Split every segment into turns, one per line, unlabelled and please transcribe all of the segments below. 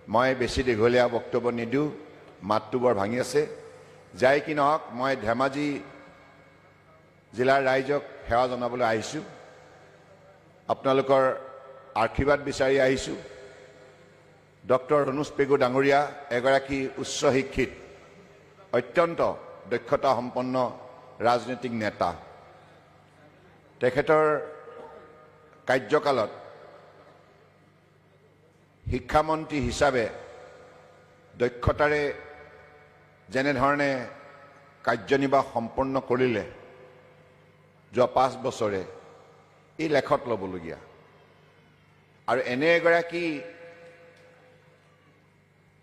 মই বেছি দীঘলীয়া বক্তব্য নিদিওঁ, মাতটো বৰ ভাঙি আছে। যাই কি নহওক, মই ধেমাজি জিলাৰ ৰাইজক সেৱা জনাবলৈ আহিছোঁ, আপোনালোকৰ আশীৰ্বাদ বিচাৰি আহিছোঁ। ডক্টৰ ৰণোজ পেগু ডাঙৰীয়া এগৰাকী উচ্চ শিক্ষিত, অত্যন্ত দক্ষতা সম্পন্ন ৰাজনৈতিক নেতা। তেখেতৰ কাৰ্যকালত শিক্ষামন্ত্ৰী হিচাপে দক্ষতাৰে যেনেধৰণে কাৰ্যনিৰ্বাহ সম্পন্ন কৰিলে যোৱা 5 বছৰে, এই লেখত ল'বলগীয়া। আৰু এনে এগৰাকী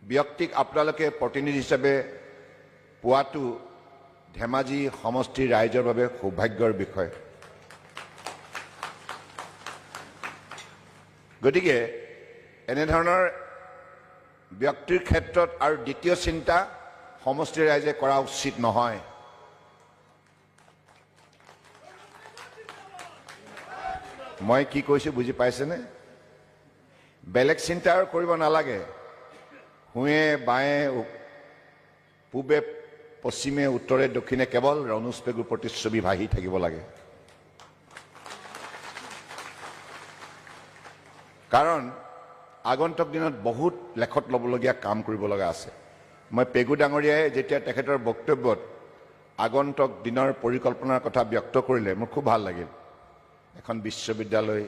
ব্যক্তিক আপোনালোকে প্ৰতিনিধি হিচাপে পোৱাটো ধেমাজি সমষ্টিৰ ৰাইজৰ বাবে সৌভাগ্যৰ বিষয়। গতিকে এনেধৰণৰ ব্যক্তিৰ ক্ষেত্ৰত আৰু দ্বিতীয় চিন্তা সমষ্টিৰ ৰাইজে কৰা উচিত নহয়। মই কি কৈছোঁ বুজি পাইছেনে? বেলেগ চিন্তা আৰু কৰিব নালাগে। সোঁৱে বায়ে, পূবে পশ্চিমে, উত্তৰে দক্ষিণে কেৱল ৰণোজ পেগুৰ প্ৰতিচ্ছবি ভাহি থাকিব লাগে। কাৰণ আগন্তুক দিনত বহুত লেখত ল'বলগীয়া কাম কৰিব লগা আছে। মই পেগু ডাঙৰীয়াই যেতিয়া তেখেতৰ বক্তব্যত আগন্তুক দিনৰ পৰিকল্পনাৰ কথা ব্যক্ত কৰিলে, মোৰ খুব ভাল লাগিল। এখন বিশ্ববিদ্যালয়,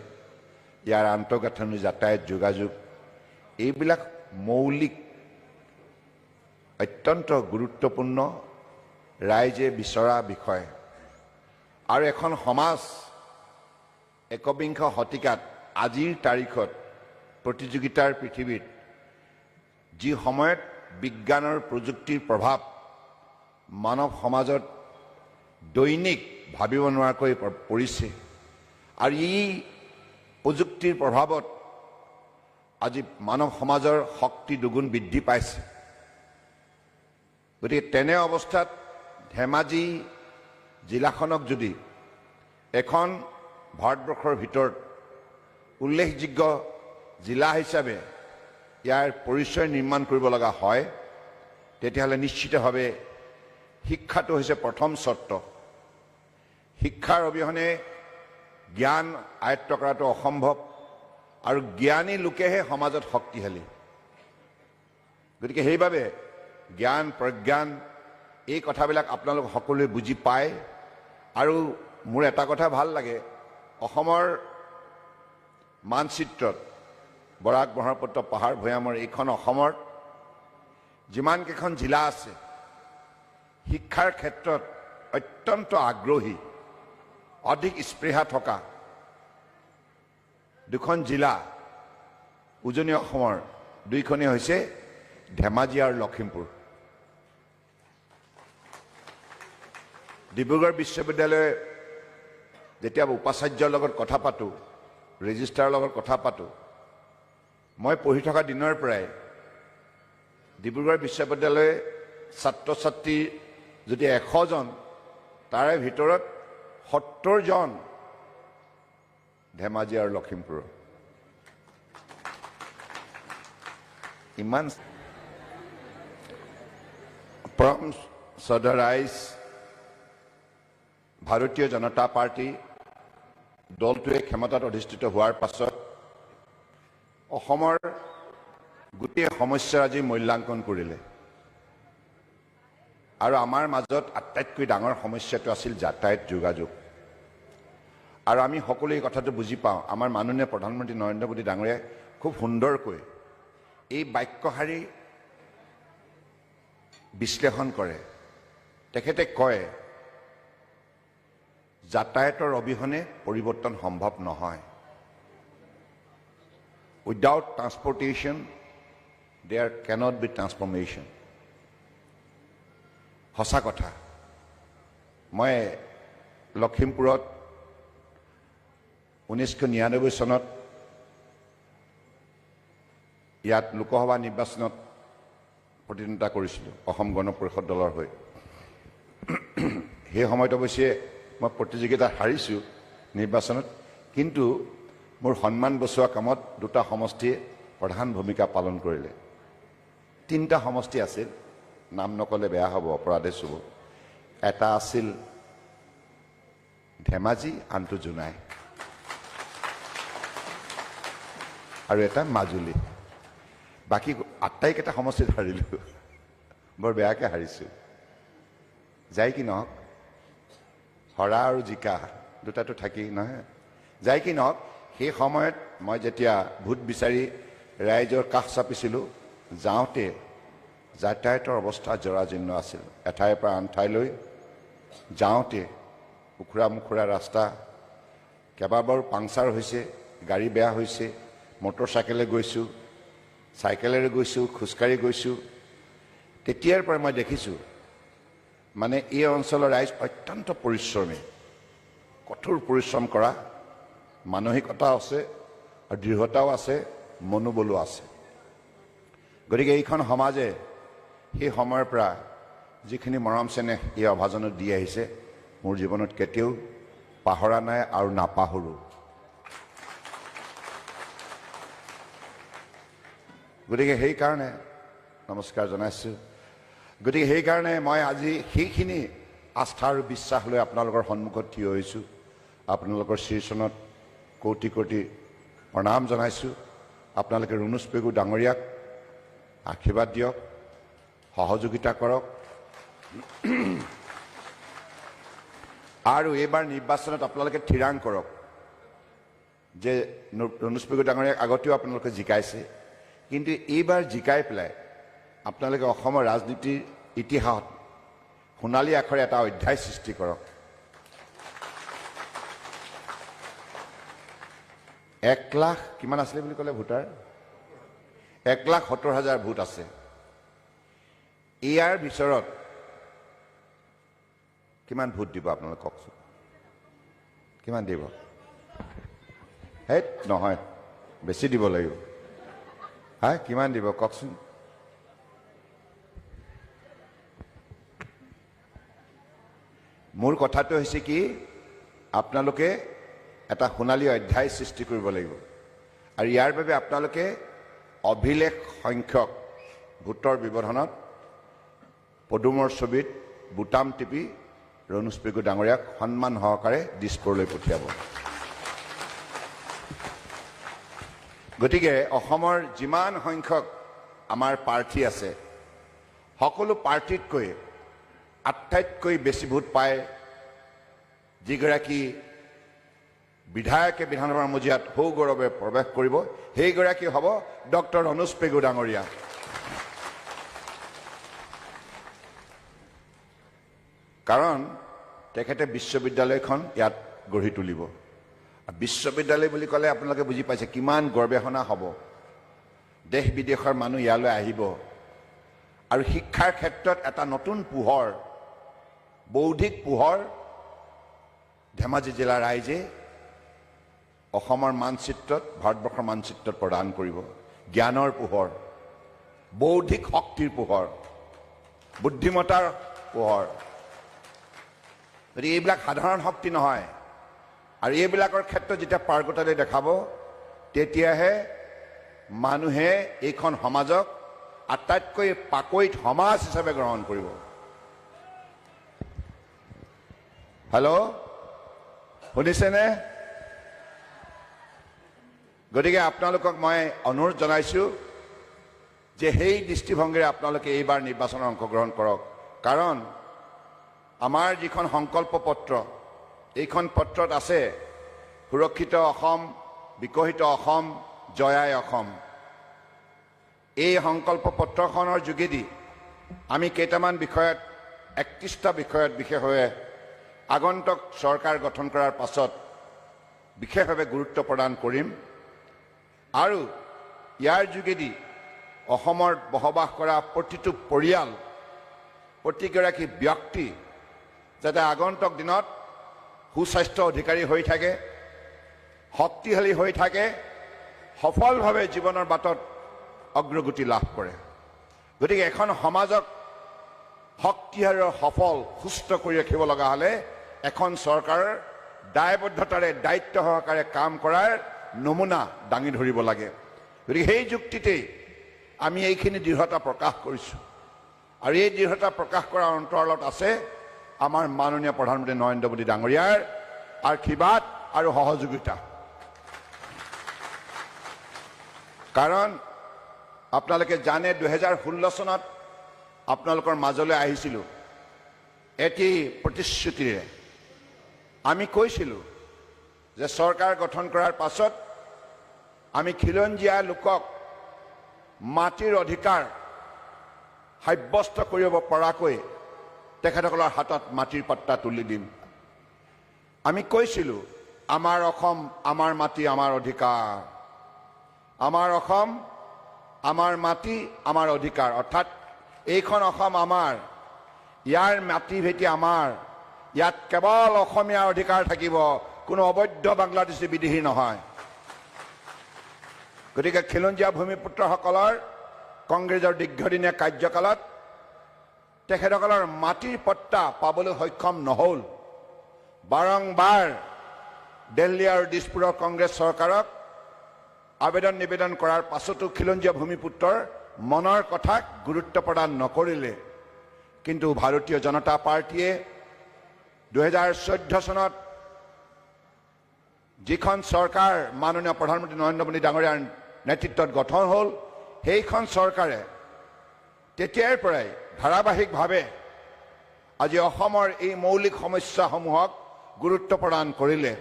ইয়াৰ আন্তঃগাঁথনি, যাতায়াত, যোগাযোগ, এইবিলাক মৌলিক, অত্যন্ত গুৰুত্বপূৰ্ণ, ৰাইজে বিচৰা বিষয়। আৰু এখন সমাজ একবিংশ শতিকাত, আজিৰ তাৰিখত, প্ৰতিযোগিতাৰ পৃথিৱীত যি সময়ত বিজ্ঞানৰ প্ৰযুক্তিৰ প্ৰভাৱ মানৱ সমাজত দৈনিক ভাবিব নোৱাৰাকৈ পৰিছে, আৰু এই প্ৰযুক্তিৰ প্ৰভাৱত আজি মানৱ সমাজৰ শক্তি দুগুণ বৃদ্ধি পাইছে। গতিকে তেনে অৱস্থাত ধেমাজি জিলাখনক যদি এখন ভাৰতবৰ্ষৰ ভিতৰত উল্লেখযোগ্য জিলা হিচাপে ইয়াৰ পৰিচয় নিৰ্মাণ কৰিব লগা হয়, তেতিয়াহ'লে নিশ্চিতভাৱে শিক্ষাটো হৈছে প্ৰথম চৰ্ত। শিক্ষাৰ অবিহনে জ্ঞান আয়ত্ত কৰাটো অসম্ভৱ, আৰু জ্ঞানী লোকেহে সমাজত শক্তিশালী। গতিকে সেইবাবে জ্ঞান, প্ৰজ্ঞান, এই কথাবিলাক আপোনালোক সকলোৱে বুজি পায়। আৰু মোৰ এটা কথা ভাল লাগে, অসমৰ মানচিত্ৰত বৰাক ব্ৰহ্মপুত্ৰ পাহাৰ ভৈয়ামৰ এইখন অসমৰ যিমানকেইখন জিলা আছে, শিক্ষাৰ ক্ষেত্ৰত অত্যন্ত আগ্ৰহী, অধিক স্পৃহা থকা দুখন জিলা উজনি অসমৰ, দুইখনেই হৈছে ধেমাজি আৰু লখিমপুৰ। ডিব্ৰুগড় বিশ্ববিদ্যালয়ে যেতিয়া উপাচাৰ্যৰ লগত কথা পাতোঁ, ৰেজিষ্ট্ৰাৰৰ লগত কথা পাতোঁ, মই পঢ়ি থকা দিনৰ পৰাই ডিব্ৰুগড় বিশ্ববিদ্যালয়ে ছাত্ৰ ছাত্ৰী যদি 100 জন, তাৰে ভিতৰত 70 জন ধেমাজি আৰু লখিমপুৰৰ। ইমান ফ্ৰম সদাৰাইজ ভাৰতীয় জনতা পাৰ্টি দলটোৱে ক্ষমতাত অধিষ্ঠিত হোৱাৰ পাছত অসমৰ গোটেই সমস্যাৰ আজি মূল্যাংকন কৰিলে। আৰু আমাৰ মাজত আটাইতকৈ ডাঙৰ সমস্যাটো আছিল যাতায়াত, যোগাযোগ। আৰু আমি সকলোৱে এই কথাটো বুজি পাওঁ। আমাৰ মাননীয় প্ৰধানমন্ত্ৰী নৰেন্দ্ৰ মোদী ডাঙৰীয়াই খুব সুন্দৰকৈ এই বাক্যশাৰী বিশ্লেষণ কৰে। তেখেতে কয়, যাতায়াতৰ অবিহনে পৰিৱৰ্তন সম্ভৱ নহয়। Without transportation, there cannot be transformation. সঁচা কথা। মই লখিমপুৰত 1999 চনত ইয়াত লোকসভা নিৰ্বাচনত প্ৰতিদ্বন্দ্বিতা কৰিছিলোঁ অসম গণ পৰিষদ দলৰ হৈ। সেই সময়ত অৱশ্যে মই প্ৰতিযোগিতাত হাৰিছোঁ নিৰ্বাচনত, কিন্তু মোৰ সন্মান বচোৱা কামত দুটা সমষ্টিয়ে প্ৰধান ভূমিকা পালন কৰিলে। তিনিটা সমষ্টি আছিল, নাম নকলে বেয়া হ'ব, অপৰাধে চুব। এটা আছিল ধেমাজি, আনটো জোনাই, আৰু এটা মাজুলী। বাকী আটাইকেইটা সমষ্টিত হাৰিলোঁ, বৰ বেয়াকৈ হাৰিছোঁ। যাই কি নহওক, হৰা আৰু জিকা দুটাটো থাকি নহয়, যাই কি নহওক, সেই সময়ত মই যেতিয়া ভোট বিচাৰি ৰাইজৰ কাষ চাপিছিলোঁ, যাওঁতে যাতায়াতৰ অৱস্থা জৰাজীৰ্ণ আছিল। এঠাইৰ পৰা আন ঠাইলৈ যাওঁতে উখুৰা মুখুৰা ৰাস্তা, কেইবাবাৰো পাংচাৰ হৈছে, গাড়ী বেয়া হৈছে, মটৰ চাইকেলে গৈছোঁ, চাইকেলেৰে গৈছোঁ, খোজকাঢ়ি গৈছোঁ। তেতিয়াৰ পৰা মই দেখিছোঁ মানে এই অঞ্চলৰ ৰাইজ অত্যন্ত পৰিশ্ৰমী, কঠোৰ পৰিশ্ৰম কৰা মানসিকতা আছে আৰু দৃঢ়তাও আছে, মনোবলো আছে। গতিকে এইখন সমাজে সেই সময়ৰ পৰা যিখিনি মৰম চেনেহ এই অভাজনত দি আহিছে, মোৰ জীৱনত কেতিয়াও পাহৰা নাই আৰু নাপাহৰোঁ। গতিকে সেইকাৰণে নমস্কাৰ জনাইছোঁ। গতিকে সেইকাৰণে মই আজি সেইখিনি আস্থা আৰু বিশ্বাস লৈ আপোনালোকৰ সন্মুখত থিয় হৈছোঁ। আপোনালোকৰ শ্ৰীচৰণত কোটি কোটি প্ৰণাম জনাইছোঁ। আপোনালোকে ৰুণুজ পেগু ডাঙৰীয়াক আশীৰ্বাদ দিয়ক, সহযোগিতা কৰক, আৰু এইবাৰ নিৰ্বাচনত আপোনালোকে থিৰাং কৰক যে ৰুণুজ পেগু ডাঙৰীয়াক আগতেও আপোনালোকে জিকাইছে, কিন্তু এইবাৰ জিকাই পেলাই আপোনালোকে অসমৰ ৰাজনীতিৰ ইতিহাসত সোণালী আখৰে এটা অধ্যায় সৃষ্টি কৰক। 1 লাখ কিমান আছিলে বুলি ক'লে ভোটাৰ? 1,70,000 ভোট আছে। ইয়াৰ ভিতৰত কিমান ভোট দিব আপোনালোকে কওকচোন? কিমান দিব? হেই নহয়, বেছি দিব লাগিব। হা, কিমান দিব কওকচোন? মোৰ কথাটো হৈছে কি, আপোনালোকে এটা সোণালী অধ্যায় সৃষ্টি কৰিব লাগিব, আৰু ইয়াৰ বাবে আপোনালোকে অভিলেখ সংখ্যক ভোটৰ ব্যৱধানত পদুমৰ ছবিত বুটাম টিপি ৰুণুজ পেগু ডাঙৰীয়াক সন্মান সহকাৰে দিছপুৰলৈ পঠিয়াব। গতিকে অসমৰ যিমান সংখ্যক আমাৰ প্ৰাৰ্থী আছে, সকলো প্ৰাৰ্থীতকৈ আটাইতকৈ বেছি ভোট পায় যিগৰাকী বিধায়কে বিধানসভাৰ মজিয়াত সৌগৌৰৱে প্ৰৱেশ কৰিব, সেইগৰাকী হ'ব ডক্টৰ ৰুণুজ পেগু ডাঙৰীয়া। কাৰণ তেখেতে বিশ্ববিদ্যালয়খন ইয়াত গঢ়ি তুলিব। বিশ্ববিদ্যালয় বুলি ক'লে আপোনালোকে বুজি পাইছে কিমান গৰ্বেষণা হ'ব, দেশ বিদেশৰ মানুহ ইয়ালৈ আহিব, আৰু শিক্ষাৰ ক্ষেত্ৰত এটা নতুন পোহৰ, বৌদ্ধিক পোহৰ ধেমাজি জিলাৰ ৰাইজে অসমৰ মানচিত্ৰত, ভাৰতবৰ্ষৰ মানচিত্ৰত প্ৰদান কৰিব। জ্ঞানৰ পোহৰ, বৌদ্ধিক শক্তিৰ পোহৰ, বুদ্ধিমতাৰ পোহৰ। গতিকে এইবিলাক সাধাৰণ শক্তি নহয়, আৰু এইবিলাকৰ ক্ষেত্ৰত যেতিয়া পাৰ্গতালি দেখাব, তেতিয়াহে মানুহে এইখন সমাজক আটাইতকৈ পাকৈত সমাজ হিচাপে গ্ৰহণ কৰিব। হেল্ল', শুনিছেনে? গতিকে আপোনালোকক মই অনুৰোধ জনাইছোঁ যে সেই দৃষ্টিভংগীৰে আপোনালোকে এইবাৰ নিৰ্বাচনত অংশগ্ৰহণ কৰক। কাৰণ আমাৰ যিখন সংকল্প পত্ৰ, এইখন পত্ৰত আছে সুৰক্ষিত অসম, বিকশিত অসম, জয়াই অসম। এই সংকল্প পত্ৰখনৰ যোগেদি আমি কেইটামান বিষয়ত, 31টা বিষয়ত বিশেষভাৱে আগন্তুক চৰকাৰ গঠন কৰাৰ পাছত বিশেষভাৱে গুৰুত্ব প্ৰদান কৰিম, আৰু ইয়াৰ যোগেদি অসমত বসবাস কৰা প্ৰতিটো পৰিয়াল, প্ৰতিগৰাকী ব্যক্তি যাতে আগন্তুক দিনত সুস্বাস্থ্য অধিকাৰী হৈ থাকে, শক্তিশালী হৈ থাকে, সফলভাৱে জীৱনৰ বাটত অগ্ৰগতি লাভ কৰে। গতিকে এখন সমাজক শক্তিশালী আৰু সফল, সুস্থ কৰি ৰাখিব লগা হ'লে এখন চৰকাৰৰ দায়বদ্ধতাৰে, দায়িত্ব সহকাৰে কাম কৰাৰ নমুনা দাঙি ধৰিব লাগে। গতিকে সেই যুক্তিতেই আমি এইখিনি দৃঢ়তা প্ৰকাশ কৰিছোঁ আৰু এই দৃঢ়তা প্ৰকাশ কৰাৰ অন্তৰালত আছে আমাৰ মাননীয় প্ৰধানমন্ত্ৰী নৰেন্দ্ৰ মোদী ডাঙৰীয়াৰ আশীৰ্বাদ আৰু সহযোগিতা। কাৰণ আপোনালোকে জানে 2016 চনত আপোনালোকৰ মাজলৈ আহিছিলোঁ এটি প্ৰতিশ্ৰুতিৰে। আমি কৈছিলোঁ যে চৰকাৰ গঠন কৰাৰ পাছত আমি খিলঞ্জীয়া লোকক মাটিৰ অধিকাৰ সাব্যস্ত কৰিব পৰাকৈ তেখেতসকলৰ হাতত মাটিৰ পট্টা তুলি দিম। আমি কৈছিলোঁ আমাৰ অসম আমাৰ মাটি আমাৰ অধিকাৰ, আমাৰ অসম আমাৰ মাটি আমাৰ অধিকাৰ, অৰ্থাৎ এইখন অসম আমাৰ, ইয়াৰ মাটি ভেটি আমাৰ, ইয়াত কেৱল অসমীয়াৰ অধিকাৰ থাকিব, কোনো অবৈধ বাংলাদেশী বিদেশী নহয়। গতিকে খিলঞ্জীয়া ভূমিপুত্ৰসকলৰ কংগ্ৰেছৰ দীৰ্ঘদিনীয়া কাৰ্যকালত তেখেতসকলৰ মাটিৰ পট্টা পাবলৈ সক্ষম নহ'ল। বাৰংবাৰ দিল্লী আৰু দিছপুৰৰ কংগ্ৰেছ চৰকাৰক আবেদন নিবেদন কৰাৰ পাছতো খিলঞ্জীয়া ভূমিপুত্ৰৰ মনৰ কথাক গুৰুত্ব প্ৰদান নকৰিলে। কিন্তু ভাৰতীয় জনতা পাৰ্টীয়ে 2014 চনত যিখন চৰকাৰ মাননীয় প্ৰধানমন্ত্ৰী নৰেন্দ্ৰ মোদী ডাঙৰীয়াৰ নেতৃত্বত গঠন হ'ল, সেইখন চৰকাৰে তেতিয়াৰ পৰাই ধাৰাবাহিকভাৱে আজি অসমৰ এই মৌলিক সমস্যাসমূহক গুৰুত্ব প্ৰদান কৰিলে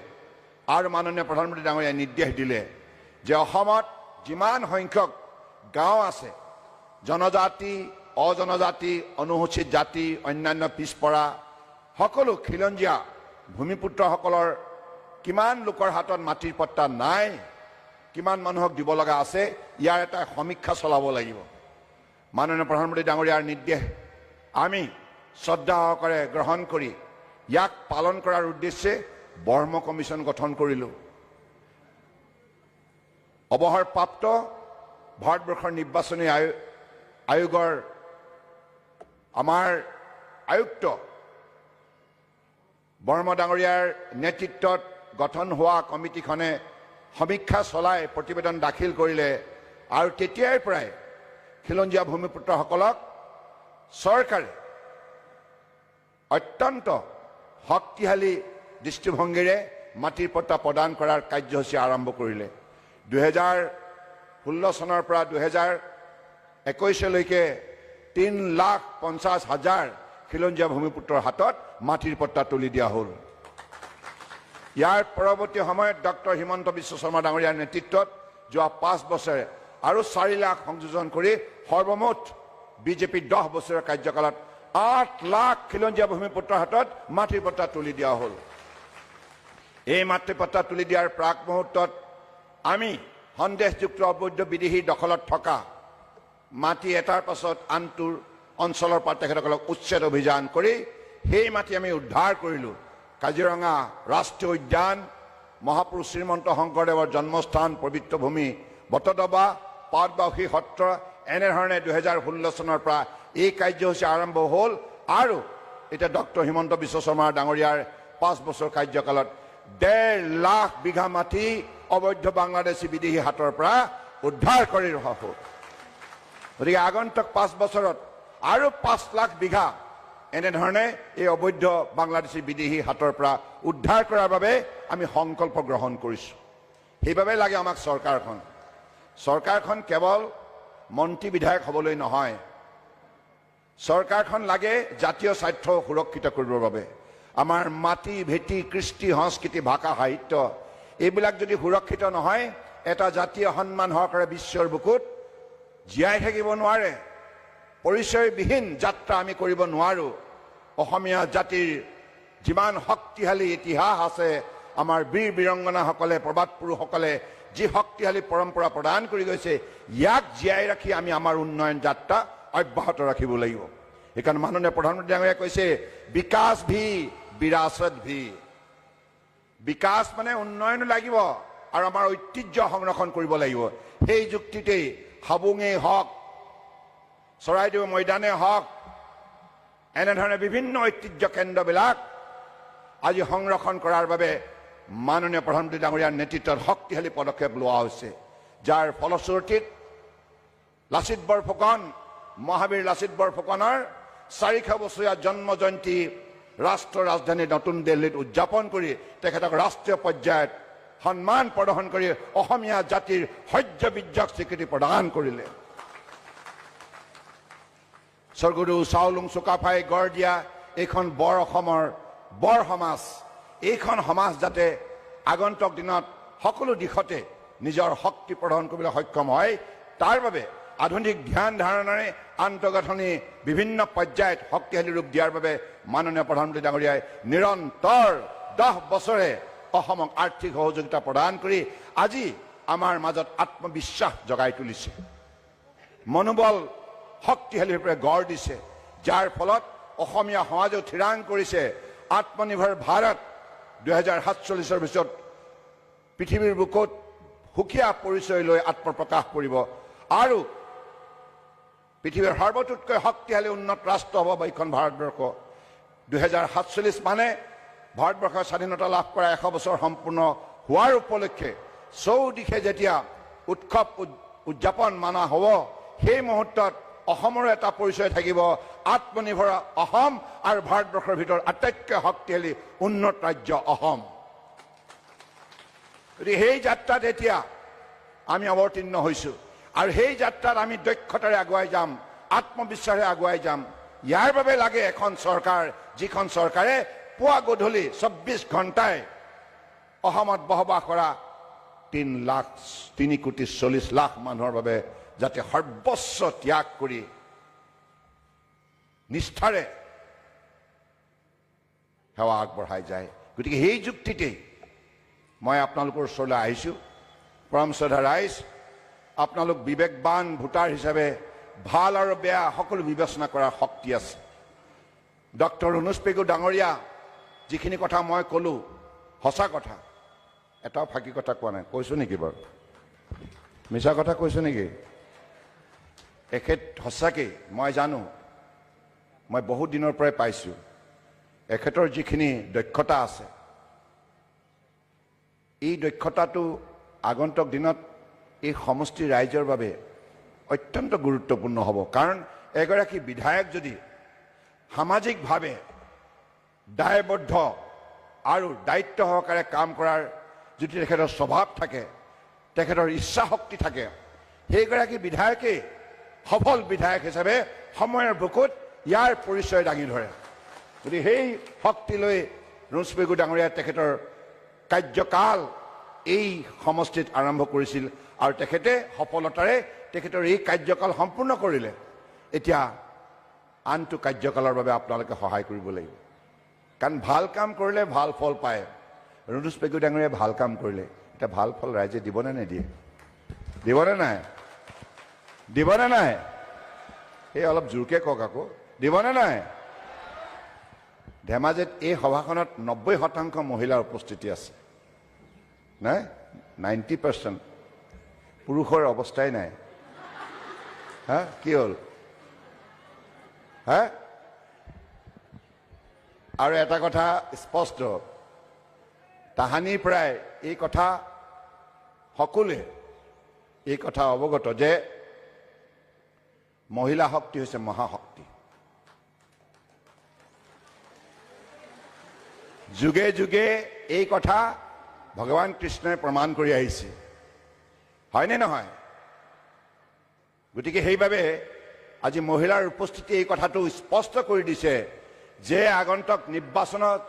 আৰু মাননীয় প্ৰধানমন্ত্ৰী ডাঙৰীয়াই নিৰ্দেশ দিলে যে অসমত যিমান সংখ্যক গাঁও আছে, জনজাতি অজনজাতি অনুসূচিত জাতি অন্যান্য পিছপৰা সকলো খিলঞ্জীয়া ভূমিপুত্ৰসকলৰ কিমান লোকৰ হাতত মাটিৰ পট্টা নাই, কিমান মানুহক দিব লগা আছে, ইয়াৰ এটা সমীক্ষা চলাব লাগিব। মাননীয় প্ৰধানমন্ত্ৰী ডাঙৰীয়াৰ নিৰ্দেশ আমি শ্ৰদ্ধা সহকাৰে গ্ৰহণ কৰি ইয়াক পালন কৰাৰ উদ্দেশ্যে বৰ্ম কমিশ্যন গঠন কৰিলোঁ। অৱসৰপ্ৰাপ্ত ভাৰতবৰ্ষৰ নিৰ্বাচনী আয়োগৰ আমাৰ আয়ুক্ত বৰ্ম ডাঙৰীয়াৰ নেতৃত্বত গঠন হোৱা কমিটিখনে সমীক্ষা চলাই প্ৰতিবেদন দাখিল কৰিলে আৰু তেতিয়াৰ পৰাই খিলঞ্জীয়া ভূমিপুত্ৰসকলক চৰকাৰে অত্যন্ত শক্তিশালী দৃষ্টিভংগীৰে মাটিৰ পট্টা প্ৰদান কৰাৰ কাৰ্যসূচী আৰম্ভ কৰিলে। 2016 চনৰ পৰা 2021লৈকে 3,50,000 খিলঞ্জীয়া ভূমিপুত্ৰৰ হাতত মাটিৰ পট্টা তুলি দিয়া হ'ল। ইয়াৰ পৰৱৰ্তী সময়ত ডক্টৰ হিমন্ত বিশ্ব শৰ্মা ডাঙৰীয়াৰ নেতৃত্বত যোৱা 5 বছৰে আৰু 4 লাখ সংযোজন কৰি সৰ্বমুঠ বিজেপিৰ 10 বছৰৰ কাৰ্যকালত 8 লাখ খিলঞ্জীয়া ভূমিপুত্ৰৰ হাতত মাটিৰ পট্টা তুলি দিয়া হ'ল। এই মাটিৰ পট্টা তুলি দিয়াৰ প্ৰাক মুহূৰ্তত আমি সন্দেহযুক্ত অবৈধ বিদেশী দখলত থকা মাটি এটাৰ পাছত আনটোৰ অঞ্চলৰ পৰা তেখেতসকলক উচ্ছেদ অভিযান কৰি সেই মাটি আমি উদ্ধাৰ কৰিলোঁ। কাজিৰঙা ৰাষ্ট্ৰীয় উদ্যান, মহাপুৰুষ শ্ৰীমন্ত শংকৰদেৱৰ জন্মস্থান পবিত্ৰ ভূমি বটদ্ৰৱা, পাটবাউসী সত্ৰ, এনেধৰণে 2016 চনৰ পৰা এই কাৰ্যসূচী আৰম্ভ হ'ল আৰু এতিয়া ডক্টৰ হিমন্ত বিশ্ব শৰ্মা ডাঙৰীয়াৰ 5 বছৰ কাৰ্যকালত 1.5 লাখ বিঘা মাটি অবৈধ বাংলাদেশী বিদেশী হাতৰ পৰা উদ্ধাৰ কৰি ৰখা হ'ল। গতিকে আগন্তুক 5 বছৰত আৰু 5 লাখ বিঘা এনেধৰণে এই অবৈধ বাংলাদেশী বিদেশী হাতৰ পৰা উদ্ধাৰ কৰাৰ বাবে আমি সংকল্প গ্ৰহণ কৰিছোঁ। সেইবাবে লাগে আমাক চৰকাৰখন। চৰকাৰখন কেৱল মন্ত্ৰী বিধায়ক হ'বলৈ নহয়, চৰকাৰখন লাগে জাতীয় স্বাৰ্থ সুৰক্ষিত কৰিবৰ বাবে। আমাৰ মাটি ভেটি কৃষ্টি সংস্কৃতি ভাষা সাহিত্য এইবিলাক যদি সুৰক্ষিত নহয়, এটা জাতীয় সন্মান সহকাৰে বিশ্বৰ বুকুত জীয়াই থাকিব নোৱাৰে। পৰিচয়বিহীন যাত্ৰা আমি কৰিব নোৱাৰোঁ। অসমীয়া জাতিৰ যিমান শক্তিশালী ইতিহাস আছে, আমাৰ বীৰ বীৰংগনাসকলে প্ৰবাদ পুৰুষসকলে যি শক্তিশালী পৰম্পৰা প্ৰদান কৰি গৈছে, ইয়াক জীয়াই ৰাখি আমি আমাৰ উন্নয়ন যাত্ৰা অব্যাহত ৰাখিব লাগিব। সেইকাৰণে মাননীয় প্ৰধানমন্ত্ৰী ডাঙৰীয়াই কৈছে বিকাশ ভি বিৰাসত ভি। বিকাশ মানে উন্নয়নো লাগিব আৰু আমাৰ ঐতিহ্য সংৰক্ষণ কৰিব লাগিব। সেই যুক্তিতেই হাবুঙেই হওক, চৰাইদেউ মৈদানে হওক, এনেধৰণে বিভিন্ন ঐতিহ্য কেন্দ্ৰবিলাক আজি সংৰক্ষণ কৰাৰ বাবে মাননীয় প্ৰধানমন্ত্ৰী ডাঙৰীয়াৰ নেতৃত্বত শক্তিশালী পদক্ষেপ লোৱা হৈছে, যাৰ ফলশ্ৰুতিত লাচিত বৰফুকন মহাবীৰ লাচিত বৰফুকনৰ 400 বছৰীয়া জন্ম জয়ন্তী ৰাষ্ট্ৰৰ ৰাজধানী নতুন দিল্লীত উদযাপন কৰি তেখেতক ৰাষ্ট্ৰীয় পৰ্যায়ত সন্মান প্ৰদৰ্শন কৰি অসমীয়া জাতিৰ শৌৰ্য বীৰ্যক স্বীকৃতি প্ৰদান কৰিলে। স্বৰ্গদেউ চাওলুং চুকাফাই গঢ় দিয়া এইখন বৰ অসমৰ বৰ সমাজ, এইখন সমাজ যাতে আগন্তুক দিনত সকলো দিশতে নিজৰ শক্তি প্ৰদৰ্শন কৰিবলৈ সক্ষম হয়, তাৰ বাবে আধুনিক ধ্যান ধাৰণাৰে আন্তঃগাঁথনি বিভিন্ন পৰ্যায়ত শক্তিশালী ৰূপ দিয়াৰ বাবে মাননীয় প্ৰধানমন্ত্ৰী ডাঙৰীয়াই নিৰন্তৰ 10 বছৰে অসমক আৰ্থিক সহযোগিতা প্ৰদান কৰি আজি আমাৰ মাজত আত্মবিশ্বাস জগাই তুলিছে, মনোবল শক্তিশালী ৰূপে গঢ় দিছে, যাৰ ফলত অসমীয়া সমাজে থিৰাং কৰিছে আত্মনিৰ্ভৰ ভাৰত 2047 পিছত পৃথিৱীৰ বুকুত সুকীয়া পৰিচয় লৈ আত্মপ্ৰকাশ কৰিব আৰু পৃথিৱীৰ সৰ্বতোতকৈ শক্তিশালী উন্নত ৰাষ্ট্ৰ হ'ব এইখন ভাৰতবৰ্ষ। 2047 মানে ভাৰতবৰ্ষৰ স্বাধীনতা লাভ কৰা 100 বছৰ সম্পূৰ্ণ হোৱাৰ উপলক্ষে চৌদিশে যেতিয়া উৎসৱ উদযাপন মানা হ'ব, সেই মুহূৰ্তত অসমৰো এটা পৰিচয় থাকিব, আত্মনিৰ্ভৰ অসম আৰু ভাৰতবৰ্ষৰ ভিতৰত আটাইতকৈ শক্তিশালী উন্নত ৰাজ্য অসম। গতিকে সেই যাত্ৰাত এতিয়া আমি অৱতীৰ্ণ হৈছোঁ আৰু সেই যাত্ৰাত আমি দক্ষতাৰে আগুৱাই যাম, আত্মবিশ্বাসেৰে আগুৱাই যাম। ইয়াৰ বাবে লাগে এখন চৰকাৰ, যিখন চৰকাৰে পুৱা গধূলি 24 ঘণ্টাই অসমত বসবাস কৰা 3,40,00,000 মানুহৰ বাবে যাতে সৰ্বস্ব ত্যাগ কৰি নিষ্ঠাৰে সেৱা আগবঢ়াই যায়। গতিকে সেই যুক্তিতেই মই আপোনালোকৰ ওচৰলৈ আহিছোঁ। পৰম শ্ৰদ্ধা ৰাইজ, আপোনালোক বিবেকবান ভোটাৰ হিচাপে ভাল আৰু বেয়া সকলো বিবেচনা কৰাৰ শক্তি আছে। ডক্টৰ অনুজ পেগু ডাঙৰীয়া যিখিনি কথা মই ক'লোঁ সঁচা কথা, এটাও ফাঁকি কথা কোৱা নাই। কৈছোঁ নেকি বাৰু? মিছা কথা কৈছোঁ নেকি? এখেত সঁচাকেই মই জানো, মই বহুত দিনৰ পৰাই পাইছোঁ এখেতৰ যিখিনি দক্ষতা আছে, এই দক্ষতাটো আগন্তুক দিনত এই সমষ্টি ৰাইজৰ বাবে অত্যন্ত গুৰুত্বপূৰ্ণ হ'ব। কাৰণ এগৰাকী বিধায়ক যদি সামাজিকভাৱে দায়বদ্ধ আৰু দায়িত্ব সহকাৰে কাম কৰাৰ যদি তেখেতৰ স্বভাৱ থাকে, তেখেতৰ ইচ্ছা শক্তি থাকে, সেইগৰাকী বিধায়কেই সফল বিধায়ক হিচাপে সময়ৰ বুকুত ইয়াৰ পৰিচয় দাঙি ধৰে। গতিকে সেই শক্তি লৈ অনুজ পেগু ডাঙৰীয়াই তেখেতৰ কাৰ্যকাল এই সমষ্টিত আৰম্ভ কৰিছিল আৰু তেখেতে সফলতাৰে তেখেতৰ এই কাৰ্যকাল সম্পূৰ্ণ কৰিলে। এতিয়া আনটো কাৰ্যকালৰ বাবে আপোনালোকে সহায় কৰিব লাগিব, কাৰণ ভাল কাম কৰিলে ভাল ফল পায়। অনুজ পেগু ডাঙৰীয়াই ভাল কাম কৰিলে, এতিয়া ভাল ফল ৰাইজে দিবনে নিদিয়ে? দিবনে নাই? দিবনে নাই? এই অলপ জোৰকে কওক আকৌ, দিবনে নাই? ধেমাজিত এই সভাখনত 90% মহিলাৰ উপস্থিতি আছে, নাই 90%। পুৰুষৰ অৱস্থাই নাই। হা, কি হ'ল? হা, আৰু এটা কথা স্পষ্ট, তাহানিৰ পৰাই এই কথা সকলোৱে এই কথা অৱগত যে মহিলা শক্তি হৈছে মহাশক্তি। যুগে যুগে এই কথা ভগৱান কৃষ্ণই প্ৰমাণ কৰি আহিছে, হয়নে নহয়? গতিকে সেইবাবে আজি মহিলাৰ উপস্থিতি এই কথাটো স্পষ্ট কৰি দিছে যে আগন্তুক নিৰ্বাচনত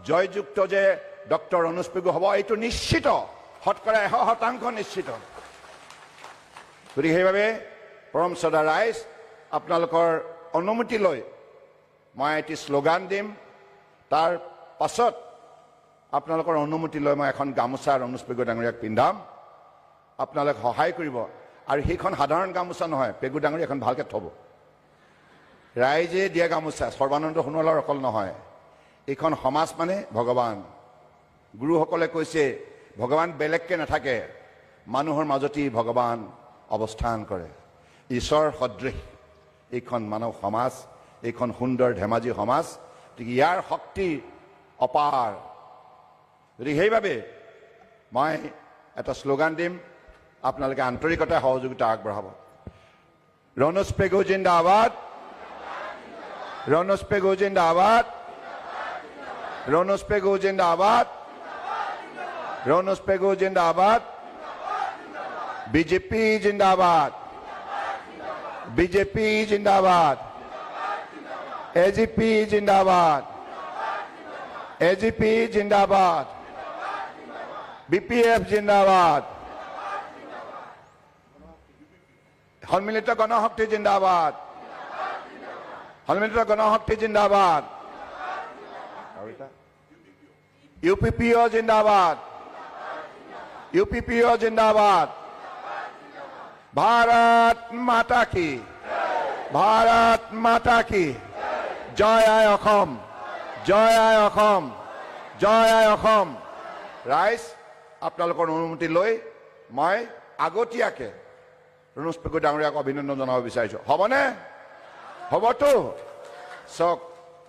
জয়যুক্ত যে ডক্টৰ অনুজ পেগু হ'ব, এইটো নিশ্চিত, শতকৰা 100% নিশ্চিত। গতিকে সেইবাবে পৰম শ্ৰদ্ধা ৰাইজ, আপোনালোকৰ অনুমতি লৈ মই এটি শ্লোগান দিম, তাৰ পাছত আপোনালোকৰ অনুমতি লৈ মই এখন গামোচা অনুজ পেগু ডাঙৰীয়াক পিন্ধাম, আপোনালোকে সহায় কৰিব। আৰু সেইখন সাধাৰণ গামোচা নহয়, পেগু ডাঙৰীয়া এখন ভালকৈ থ'ব। ৰাইজে দিয়া গামোচা, সৰ্বানন্দ সোণোৱালৰ অকল নহয়, এইখন সমাজ মানে ভগৱান। গুৰুসকলে কৈছে ভগৱান বেলেগকৈ নাথাকে, মানুহৰ মাজতেই ভগৱান অৱস্থান কৰে। ঈশ্বৰ সদৃশ এইখন মানৱ সমাজ, এইখন সুন্দৰ ধেমাজি সমাজ। গতিকে ইয়াৰ শক্তি অপাৰ। গতিকে সেইবাবে মই এটা শ্লোগান দিম, আপোনালোকে আন্তৰিকতাৰে সহযোগিতা আগবঢ়াব। Ronos Pegu Jindabad. Ronos Pegu Jindabad. Ronos Pegu Jindabad. Ronos Pegu Jindabad. BJP Jindabad. BJP Jindabad. AGP Jindabad. AGP Jindabad. BPF Jindabad. Honmilita Ganahakti Jindabad. Honmilita Ganahakti Jindabad. UPPO Jindabad. UPPO Jindabad. Bharat Mata Ki. Bharat Mata Ki. Joy Ai Akhom. Joy Ai Akhom. Joy Ai Akhom. Rise. আপোনালোকৰ অনুমতি লৈ মই আগতীয়াকে ৰণোজ পেগু ডাঙৰীয়াক অভিনন্দন জনাব বিচাৰিছো হবনে হবতো সক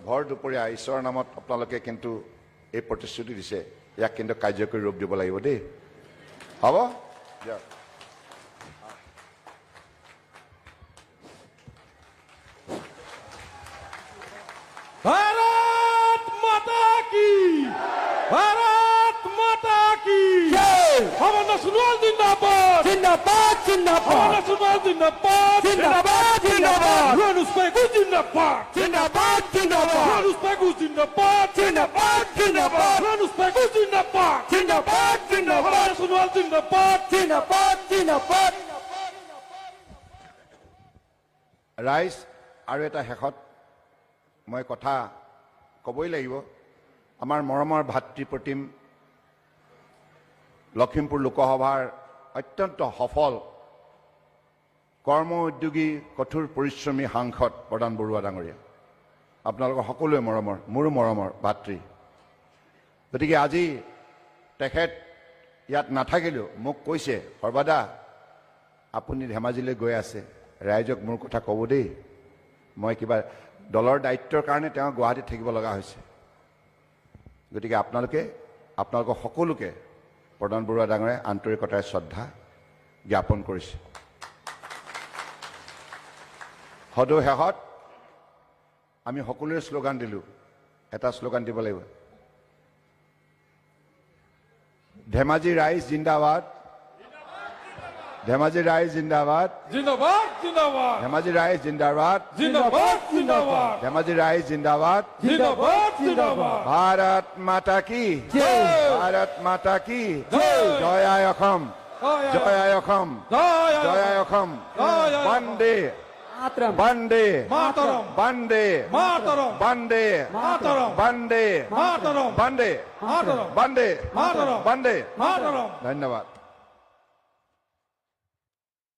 ভৰ দুপৰীয়া ঈশ্বৰৰ নামত আপোনালোকে কিন্তু এই প্ৰতিশ্ৰুতি দিছে ইয়াক কিন্তু কাৰ্যকৰী ৰূপ দিব লাগিব দেই হব
भारत माता की भारत माता की हमारा नेशनल जिंदाबाद
जिंदाबाद जिंदाबाद
नेशनल जिंदाबाद
जिंदाबाद जिंदाबाद
रणुस पेगु जिंदाबाद
जिंदाबाद जिंदाबाद
रणुस पेगु जिंदाबाद
जिंदाबाद जिंदाबाद
रणुस पेगु जिंदाबाद
जिंदाबाद जिंदाबाद
नेशनल जिंदाबाद
जिंदाबाद जिंदाबाद
ৰাইজ আৰু এটা শেষত মই কথা কবই লাগিব আমাৰ মৰমৰ ভাতৃপ্ৰতিম লখিমপুৰ লোকসভাৰ অত্যন্ত সফল কৰ্ম উদ্যোগী কঠোৰ পৰিশ্ৰমী সাংসদ প্ৰধান বৰুৱা ডাঙৰীয়া আপোনালোকৰ সকলোৱে মৰমৰ মোৰো মৰমৰ ভাতৃ গতিকে আজি তেখেত ইয়াত নাথাকিলেও মোক কৈছে সৰ্বদা আপুনি ধেমাজিলৈ গৈ আছে ৰাইজক মোৰ কথা ক'ব দেই মই কিবা দলৰ দায়িত্বৰ কাৰণে তেওঁ গুৱাহাটীত থাকিব লগা হৈছে গতিকে আপোনালোকৰ সকলোকে প্ৰধান বৰুৱা ডাঙৰীয়াই আন্তৰিকতাৰে শ্ৰদ্ধা জ্ঞাপন কৰিছে সদৌ শেষত আমি সকলোৱে শ্লোগান দিলোঁ এটা শ্লোগান দিব লাগিব ধেমাজি ৰাইজ জিন্দাবাদ ধেমাজি ৰাইজ জিন্দাবাদ
जिंदाबाद जिंदाबाद
ধেমাজি ৰাইজ জিন্দাবাদ
जिंदाबाद जिंदाबाद
ধেমাজি ৰাইজ জিন্দাবাদ
जिंदाबाद जिंदाबाद
ভাৰত মাতা কি ভাৰত মাতা কি জয় আই অসম জয় আই অসম জয় আই অসম বন্দে
मातरम
বন্দে
मातरम
বন্দে
मातरम
বন্দে
मातरम
বন্দে
मातरम
বন্দে
मातरम
বন্দে
मातरम
বন্দে
मातरम
বন্দে
मातरम
ধন্যবাদ